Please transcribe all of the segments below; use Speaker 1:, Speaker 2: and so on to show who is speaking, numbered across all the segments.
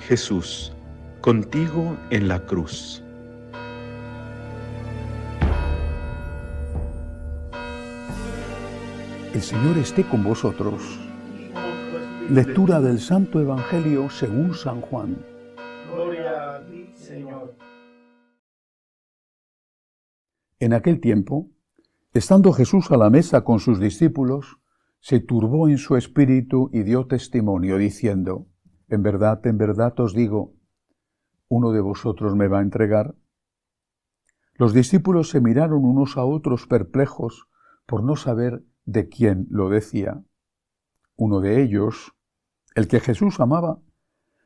Speaker 1: Jesús, contigo en la cruz.
Speaker 2: El Señor esté con vosotros. Lectura del Santo Evangelio según San Juan.
Speaker 3: Gloria a ti, Señor.
Speaker 2: En aquel tiempo, estando Jesús a la mesa con sus discípulos, se turbó en su espíritu y dio testimonio, diciendo: en verdad os digo, uno de vosotros me va a entregar. Los discípulos se miraron unos a otros perplejos por no saber de quién lo decía. Uno de ellos, el que Jesús amaba,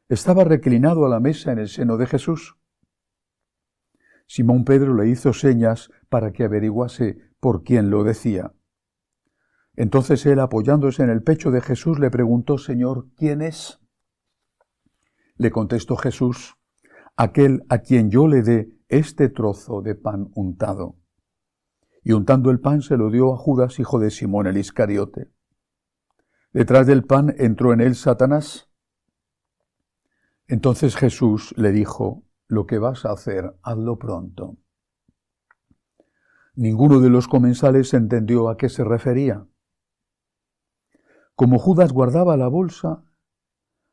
Speaker 2: estaba reclinado a la mesa en el seno de Jesús. Simón Pedro le hizo señas para que averiguase por quién lo decía. Entonces él, apoyándose en el pecho de Jesús, le preguntó: Señor, ¿quién es? Le contestó Jesús: aquel a quien yo le dé este trozo de pan untado. Y untando el pan se lo dio a Judas, hijo de Simón el Iscariote. Detrás del pan entró en él Satanás. Entonces Jesús le dijo: lo que vas a hacer, hazlo pronto. Ninguno de los comensales entendió a qué se refería. Como Judas guardaba la bolsa,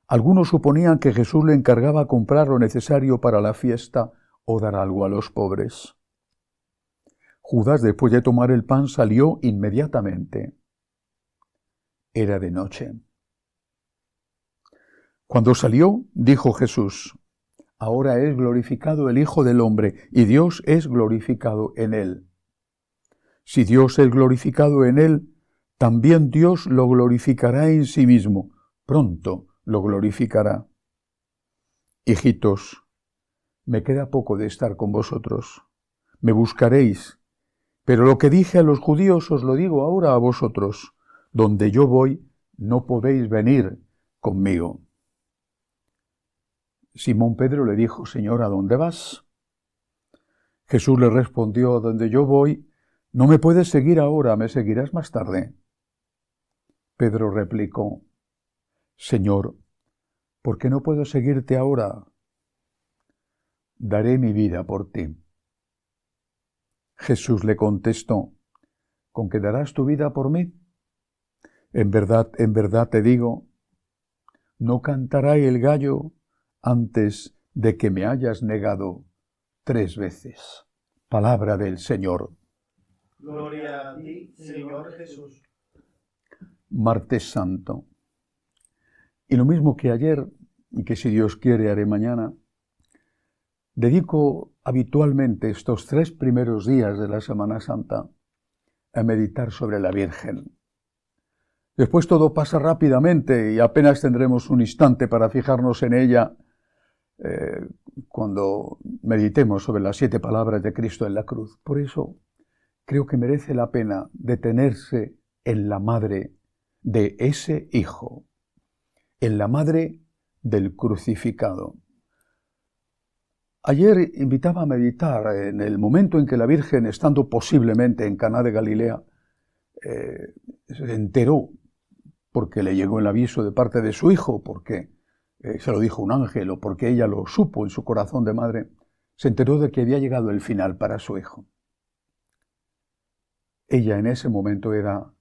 Speaker 2: algunos suponían que Jesús le encargaba comprar lo necesario para la fiesta o dar algo a los pobres. Judas, después de tomar el pan, salió inmediatamente. Era de noche. Cuando salió, dijo Jesús: ahora es glorificado el Hijo del Hombre, y Dios es glorificado en él. Si Dios es glorificado en él, también Dios lo glorificará en sí mismo. Pronto lo glorificará. Hijitos, me queda poco de estar con vosotros. Me buscaréis, pero lo que dije a los judíos os lo digo ahora a vosotros: donde yo voy, no podéis venir conmigo. Simón Pedro le dijo: Señor, ¿a dónde vas? Jesús le respondió: a donde yo voy, no me puedes seguir ahora, me seguirás más tarde. Pedro replicó: Señor, ¿por qué no puedo seguirte ahora? Daré mi vida por ti. Jesús le contestó: ¿con qué darás tu vida por mí? En verdad te digo, no cantará el gallo antes de que me hayas negado 3 veces. Palabra del Señor.
Speaker 3: Gloria a ti, Señor Jesús.
Speaker 2: Martes Santo. Y lo mismo que ayer, y que si Dios quiere haré mañana, dedico habitualmente estos 3 primeros días de la Semana Santa a meditar sobre la Virgen. Después todo pasa rápidamente y apenas tendremos un instante para fijarnos en ella cuando meditemos sobre las 7 palabras de Cristo en la cruz. Por eso creo que merece la pena detenerse en la madre de ese Hijo, en la madre del crucificado. Ayer invitaba a meditar en el momento en que la Virgen, estando posiblemente en Caná de Galilea, se enteró, porque le llegó el aviso de parte de su hijo, porque se lo dijo un ángel, o porque ella lo supo en su corazón de madre, se enteró de que había llegado el final para su hijo. Ella en ese momento era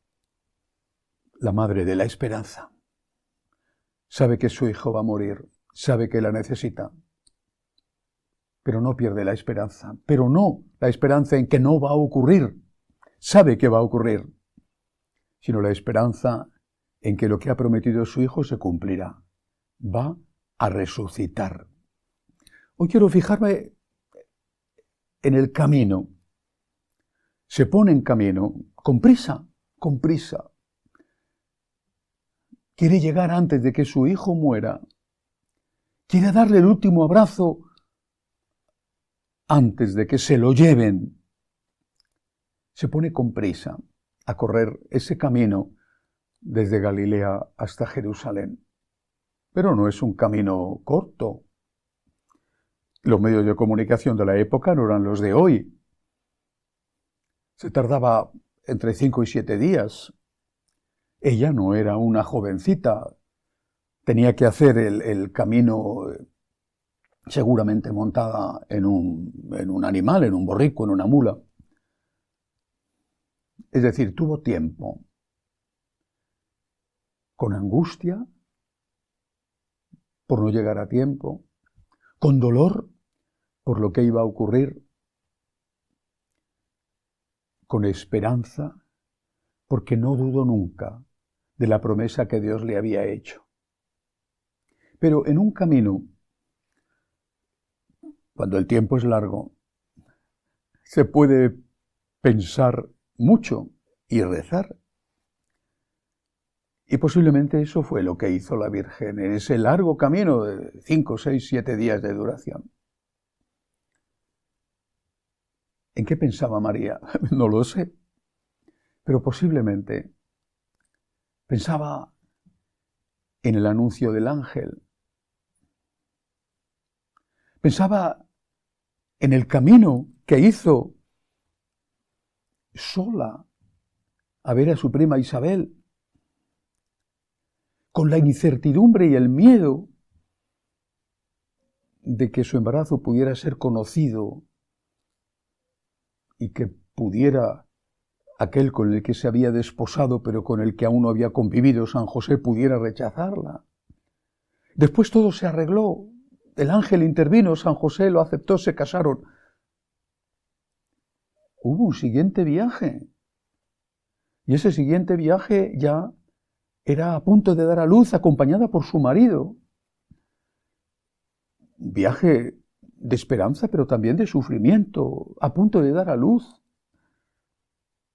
Speaker 2: la madre de la esperanza. Sabe que su hijo va a morir, sabe que la necesita, pero no pierde la esperanza. Pero no la esperanza en que no va a ocurrir, sabe que va a ocurrir, sino la esperanza en que lo que ha prometido su hijo se cumplirá. Va a resucitar. Hoy quiero fijarme en el camino. Se pone en camino, con prisa, con prisa. Quiere llegar antes de que su hijo muera. Quiere darle el último abrazo antes de que se lo lleven. Se pone con prisa a correr ese camino desde Galilea hasta Jerusalén. Pero no es un camino corto. Los medios de comunicación de la época no eran los de hoy. Se tardaba entre 5 y 7 días. Ella no era una jovencita. Tenía que hacer el camino seguramente montada en un animal, en un borrico, en una mula. Es decir, tuvo tiempo con angustia por no llegar a tiempo, con dolor por lo que iba a ocurrir, con esperanza porque no dudó nunca de la promesa que Dios le había hecho. Pero en un camino, cuando el tiempo es largo, se puede pensar mucho y rezar. Y posiblemente eso fue lo que hizo la Virgen en ese largo camino de 5, 6, 7 días de duración. ¿En qué pensaba María? No lo sé, pero posiblemente pensaba en el anuncio del ángel. Pensaba en el camino que hizo sola a ver a su prima Isabel, con la incertidumbre y el miedo de que su embarazo pudiera ser conocido y que pudiera aquel con el que se había desposado pero con el que aún no había convivido, San José, pudiera rechazarla. Después todo se arregló, el ángel intervino, San José lo aceptó, se casaron. Hubo un siguiente viaje, y ese siguiente viaje ya era a punto de dar a luz acompañada por su marido. Un viaje de esperanza, pero también de sufrimiento, a punto de dar a luz,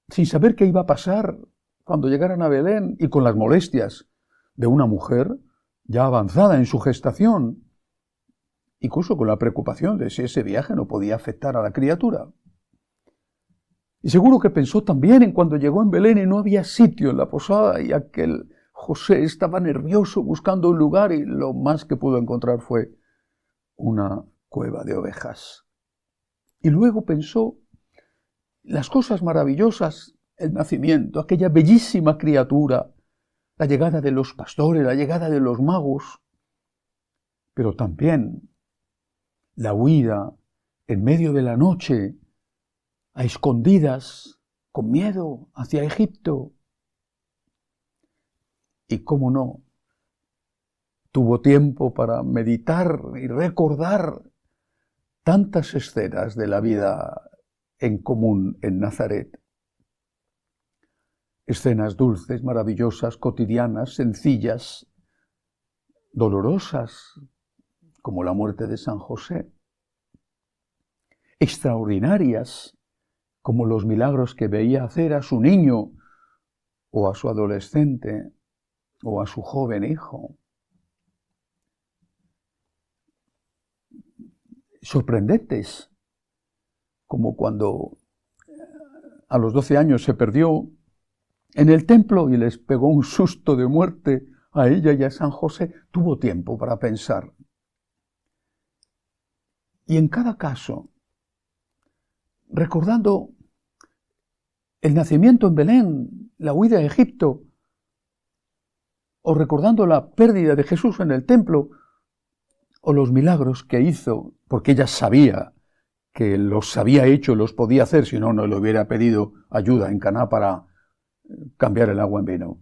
Speaker 2: sin saber qué iba a pasar cuando llegaran a Belén y con las molestias de una mujer ya avanzada en su gestación, incluso con la preocupación de si ese viaje no podía afectar a la criatura. Y seguro que pensó también en cuando llegó en Belén y no había sitio en la posada y aquel José estaba nervioso buscando un lugar y lo más que pudo encontrar fue una cueva de ovejas. Y luego pensó las cosas maravillosas, el nacimiento, aquella bellísima criatura, la llegada de los pastores, la llegada de los magos, pero también la huida en medio de la noche, a escondidas, con miedo, hacia Egipto. Y cómo no, tuvo tiempo para meditar y recordar tantas escenas de la vida en común en Nazaret. Escenas dulces, maravillosas, cotidianas, sencillas, dolorosas, como la muerte de San José. Extraordinarias, como los milagros que veía hacer a su niño o a su adolescente o a su joven hijo. Sorprendentes, como cuando a los 12 años se perdió en el templo y les pegó un susto de muerte a ella y a San José. Tuvo tiempo para pensar. Y en cada caso, recordando el nacimiento en Belén, la huida a Egipto, o recordando la pérdida de Jesús en el templo, o los milagros que hizo, porque ella sabía que los había hecho, los podía hacer, si no, no le hubiera pedido ayuda en Caná para cambiar el agua en vino.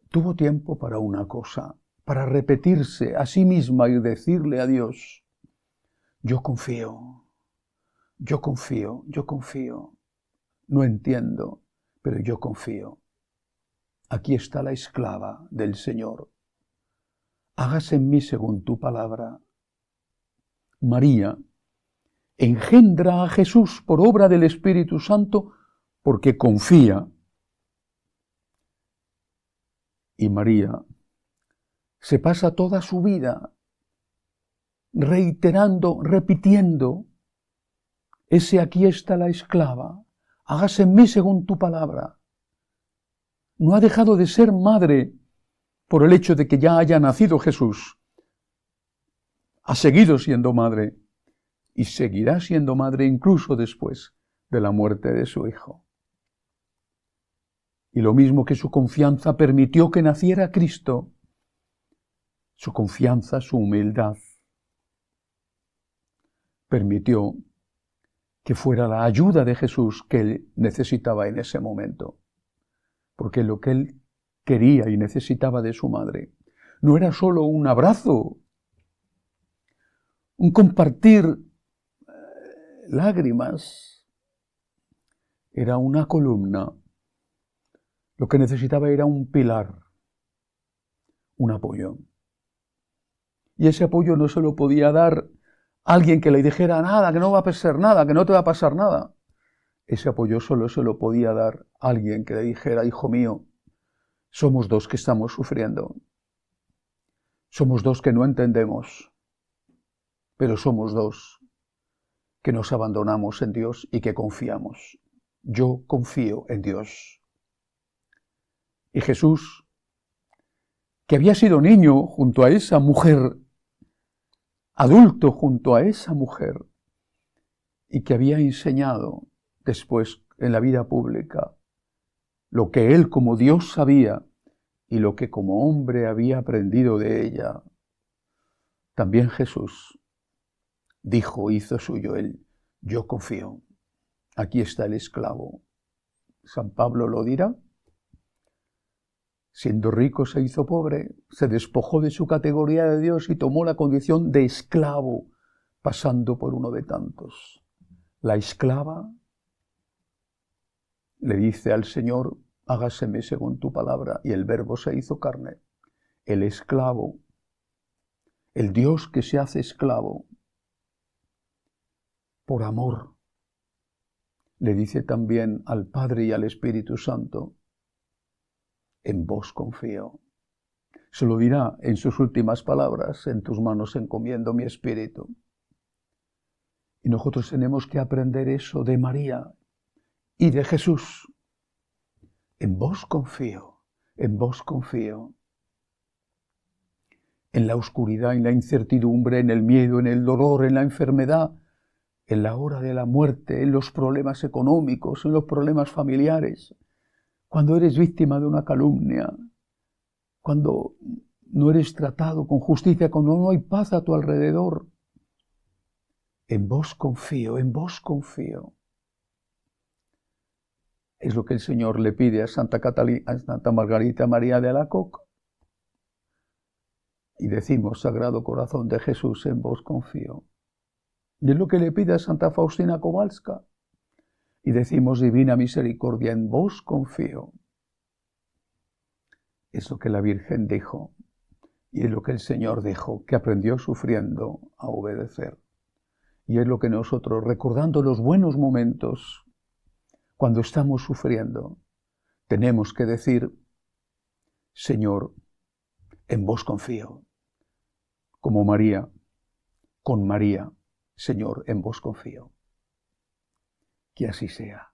Speaker 2: Tuvo tiempo para una cosa, para repetirse a sí misma y decirle a Dios: yo confío, yo confío, yo confío. No entiendo, pero yo confío. Aquí está la esclava del Señor. Hágase en mí según tu palabra. María engendra a Jesús por obra del Espíritu Santo porque confía. Y María se pasa toda su vida reiterando, repitiendo ese aquí está la esclava. Hágase en mí según tu palabra. No ha dejado de ser madre por el hecho de que ya haya nacido Jesús. Ha seguido siendo madre y seguirá siendo madre incluso después de la muerte de su hijo. Y lo mismo que su confianza permitió que naciera Cristo, su confianza, su humildad, permitió que fuera la ayuda de Jesús que él necesitaba en ese momento. Porque lo que él quería y necesitaba de su madre no era solo un abrazo, un compartir lágrimas, era una columna. Lo que necesitaba era un pilar, un apoyo. Y ese apoyo no se lo podía dar alguien que le dijera nada, que no va a pasar nada, que no te va a pasar nada. Ese apoyo solo se lo podía dar alguien que le dijera, hijo mío, somos dos que estamos sufriendo. Somos dos que no entendemos, pero somos dos que nos abandonamos en Dios y que confiamos. Yo confío en Dios. Y Jesús, que había sido niño junto a esa mujer, adulto junto a esa mujer, y que había enseñado después en la vida pública lo que él como Dios sabía y lo que como hombre había aprendido de ella, también Jesús dijo, hizo suyo él, yo confío, aquí está el esclavo. San Pablo lo dirá, siendo rico se hizo pobre, se despojó de su categoría de Dios y tomó la condición de esclavo, pasando por uno de tantos. La esclava le dice al Señor, hágaseme según tu palabra, y el Verbo se hizo carne. El esclavo, el Dios que se hace esclavo, por amor, le dice también al Padre y al Espíritu Santo, en vos confío. Se lo dirá en sus últimas palabras, en tus manos encomiendo mi espíritu. Y nosotros tenemos que aprender eso de María y de Jesús. En vos confío, en vos confío. En la oscuridad, en la incertidumbre, en el miedo, en el dolor, en la enfermedad, en la hora de la muerte, en los problemas económicos, en los problemas familiares, cuando eres víctima de una calumnia, cuando no eres tratado con justicia, cuando no hay paz a tu alrededor. En vos confío, en vos confío. Es lo que el Señor le pide a Santa Margarita María de Alacoque. Y decimos, Sagrado Corazón de Jesús, en vos confío. Y es lo que le pide a Santa Faustina Kowalska. Y decimos, Divina Misericordia, en vos confío. Es lo que la Virgen dijo. Y es lo que el Señor dijo, que aprendió sufriendo a obedecer. Y es lo que nosotros, recordando los buenos momentos, cuando estamos sufriendo, tenemos que decir, Señor, en vos confío. Como María, con María, Señor, en vos confío. Que así sea.